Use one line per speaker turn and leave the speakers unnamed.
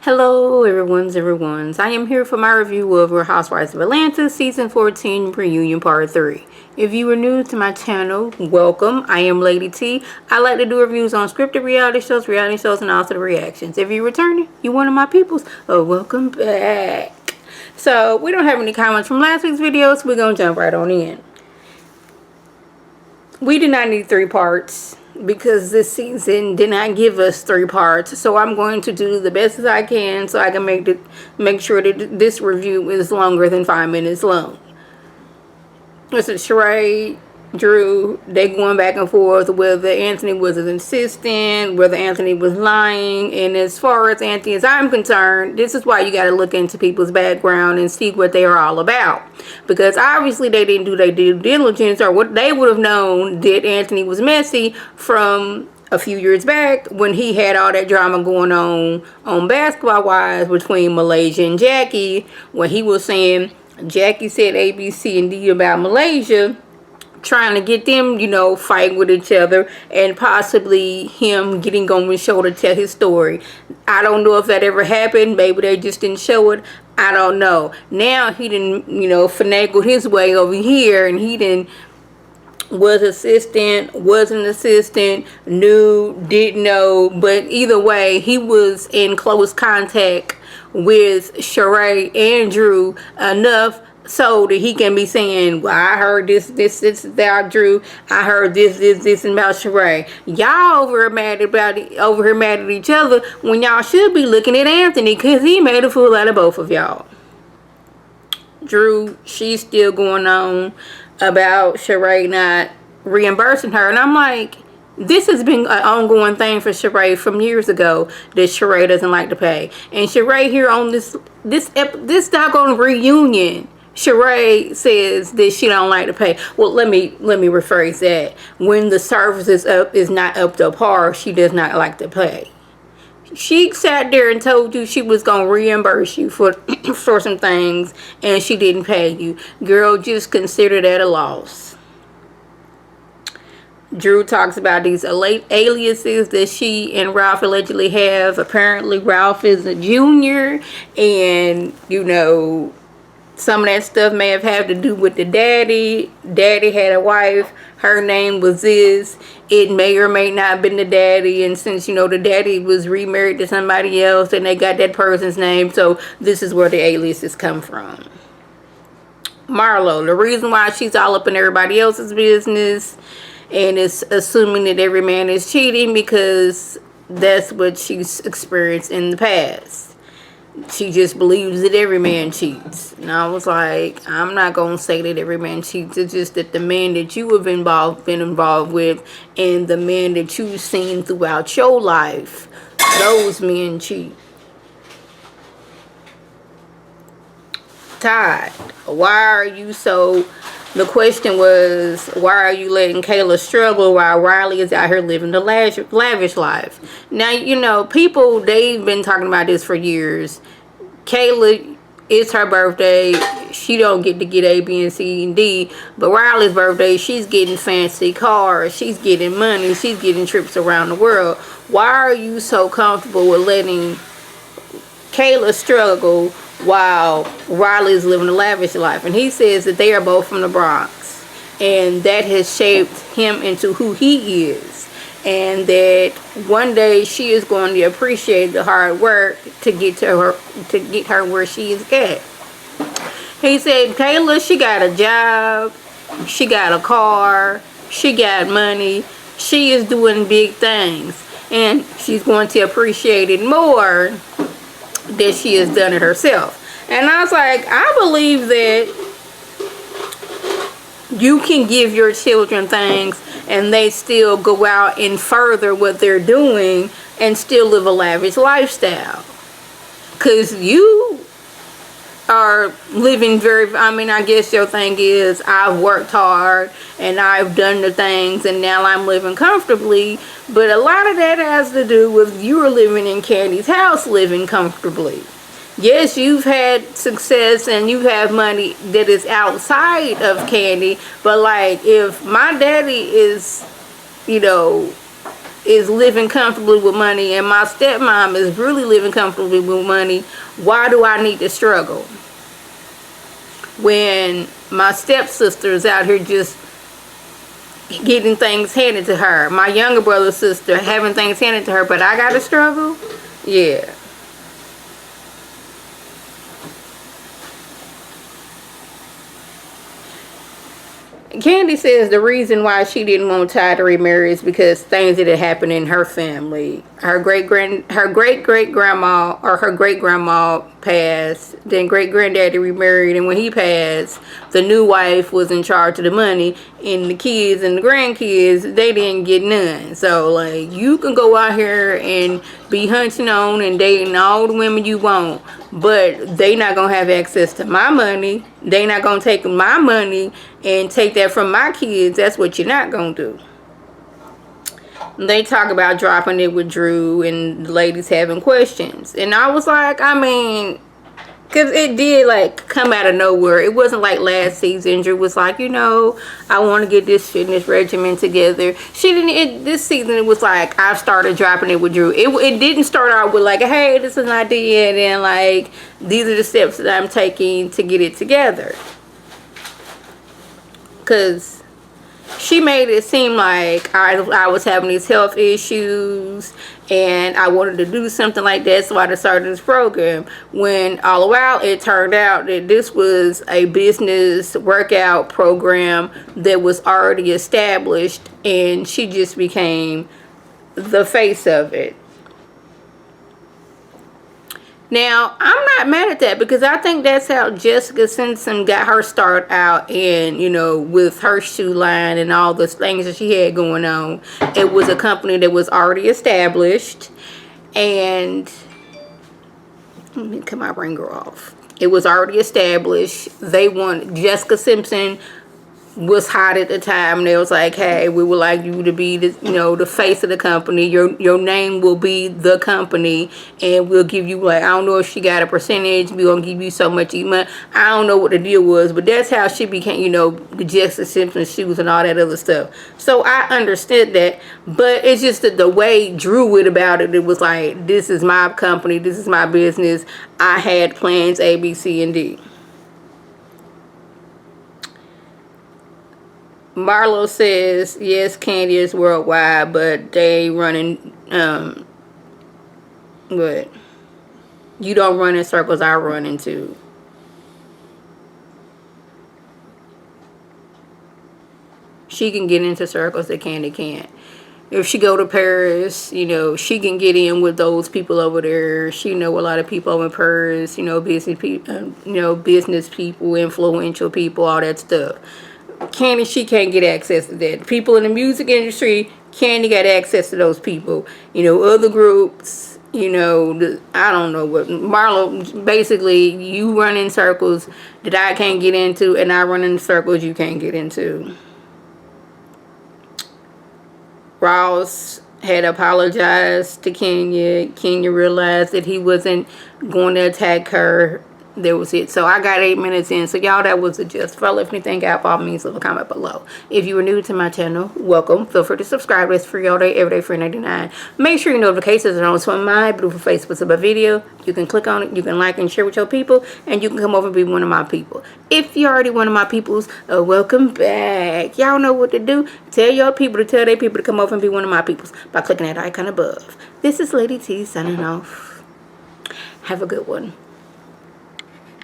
Hello everyone's. I am here for my review of Real Housewives of Atlanta Season 14 Reunion Part 3. If you are new to my channel, welcome. I am Lady T. I like to do reviews on scripted reality shows, and also the reactions. If you're returning, you one of my peoples, welcome back. So, we don't have any comments from last week's video, so we're going to jump right on in. We did not need 3 parts because this season did not give us 3 parts, so I'm going to do the best as I can so I can make sure that this review is longer than 5 minutes long. This is Sheree, Drew, they going back and forth whether Anthony was an assistant, whether Anthony was lying. And as far as Anthony as I'm concerned, this is why you got to look into people's background and see what they are all about, because obviously they didn't do their due diligence, or what they would have known that Anthony was messy from a few years back when he had all that drama going on Basketball Wives between Malaysia and Jackie, when he was saying Jackie said A, B, C, and D about Malaysia, trying to get them, fighting with each other, and possibly him getting on the show to tell his story. I don't know if that ever happened. Maybe they just didn't show it. I don't know. Now he didn't, finagled his way over here, and he didn't was an assistant, knew, didn't know, but either way, he was in close contact with Sheree and Drew enough so that he can be saying, well, I heard this about Drew. I heard this about Sheree. Y'all over here mad at each other when y'all should be looking at Anthony, because he made a fool out of both of y'all. Drew, she's still going on about Sheree not reimbursing her, and I'm like, this has been an ongoing thing for Sheree from years ago, that Sheree doesn't like to pay. And Sheree here on this doggone reunion, Sheree says that she don't like to pay. Well, let me rephrase that. When the service is not up to par, she does not like to pay. She sat there and told you she was going to reimburse you for for some things, and she didn't pay you. Girl, just consider that a loss. Drew talks about these aliases that she and Ralph allegedly have. Apparently, Ralph is a junior, and, some of that stuff may have had to do with the daddy. Daddy had a wife. Her name was this. It may or may not have been the daddy. And since, the daddy was remarried to somebody else, and they got that person's name. So this is where the aliases come from. Marlo, the reason why she's all up in everybody else's business and is assuming that every man is cheating, because that's what she's experienced in the past. She just believes that every man cheats. And I was like, I'm not going to say that every man cheats. It's just that the man that you have been involved with, and the men that you've seen throughout your life, those men cheat. Todd, why are you so... The question was, why are you letting Kayla struggle while Riley is out here living the lavish life? Now, people, they've been talking about this for years. Kayla, it's her birthday. She don't get to get A, B, and C, and D. But Riley's birthday, she's getting fancy cars. She's getting money. She's getting trips around the world. Why are you so comfortable with letting Kayla struggle while Riley's living a lavish life? And he says that they are both from the Bronx, and that has shaped him into who he is, and that one day she is going to appreciate the hard work to get her where she is at. He said Kayla, she got a job, she got a car, she got money, she is doing big things, and she's going to appreciate it more that she has done it herself. And I was like, I believe that you can give your children things and they still go out and further what they're doing and still live a lavish lifestyle. Because you are living I guess your thing is, I've worked hard and I've done the things and now I'm living comfortably. But a lot of that has to do with you are living in Candy's house, living comfortably. Yes, you've had success and you have money that is outside of Candy, but like, if my daddy is, is living comfortably with money and my stepmom is really living comfortably with money, why do I need to struggle? When my stepsister is out here just getting things handed to her. My younger brother, sister having things handed to her, but I gotta struggle? Yeah. Candy says the reason why she didn't want Ty to remarry is because things that had happened in her family. Her great grandma or her great grandma passed. Then great granddaddy remarried, and when he passed, the new wife was in charge of the money, and the kids and the grandkids, they didn't get none. So like, you can go out here and be hunting on and dating all the women you want, but they not gonna have access to my money. They not gonna take my money and take that from my kids. That's what you're not gonna do. They talk about dropping it with Drew and the ladies having questions, and I was like, I mean, because it did like come out of nowhere. It wasn't like last season. Drew was like, I want to get this fitness regimen together. She didn't. This season it was like I started dropping it with Drew. It didn't start out with like, hey, this is an idea, and then like these are the steps that I'm taking to get it together. Because she made it seem like I was having these health issues and I wanted to do something like that, so I started this program. When all the while it turned out that this was a business workout program that was already established, and she just became the face of it. Now, I'm not mad at that because I think that's how Jessica Simpson got her start out, and with her shoe line and all the things that she had going on. It was a company that was already established, and let me cut my ringer off. It was already established. Jessica Simpson was hot at the time. They was like, hey, we would like you to be the face of the company. Your name will be the company, and we'll give you, like, I don't know if she got a percentage, we're gonna give you so much money. I don't know what the deal was, but that's how she became, the Jessica Simpson shoes and all that other stuff. So I understood that, but it's just that the way Drew went about it, it was like, this is my company, this is my business. I had plans A, B, C, and D. Marlo says, yes, Candy is worldwide, but they running, what? You don't run in circles, I run into. She can get into circles that Candy can't. If she go to Paris, she can get in with those people over there. She know a lot of people over in Paris, business people, business people, influential people, all that stuff. Candy, she can't get access to that. People in the music industry, Candy got access to those people. Other groups, I don't know what. Marlo, basically, you run in circles that I can't get into, and I run in circles you can't get into. Ross had apologized to Kenya. Kenya realized that he wasn't going to attack her. That was it. So I got 8 minutes in. So y'all, that was a gist. If I left anything out, follow me, leave a comment below. If you are new to my channel, welcome. Feel free to subscribe. It's free all day, every day, free 99. Make sure your notifications are on, so when my beautiful face puts up a video, you can click on it, you can like and share with your people, and you can come over and be one of my people. If you're already one of my peoples, welcome back. Y'all know what to do. Tell your people to tell their people to come over and be one of my peoples by clicking that icon above. This is Lady T signing off. Have a good one.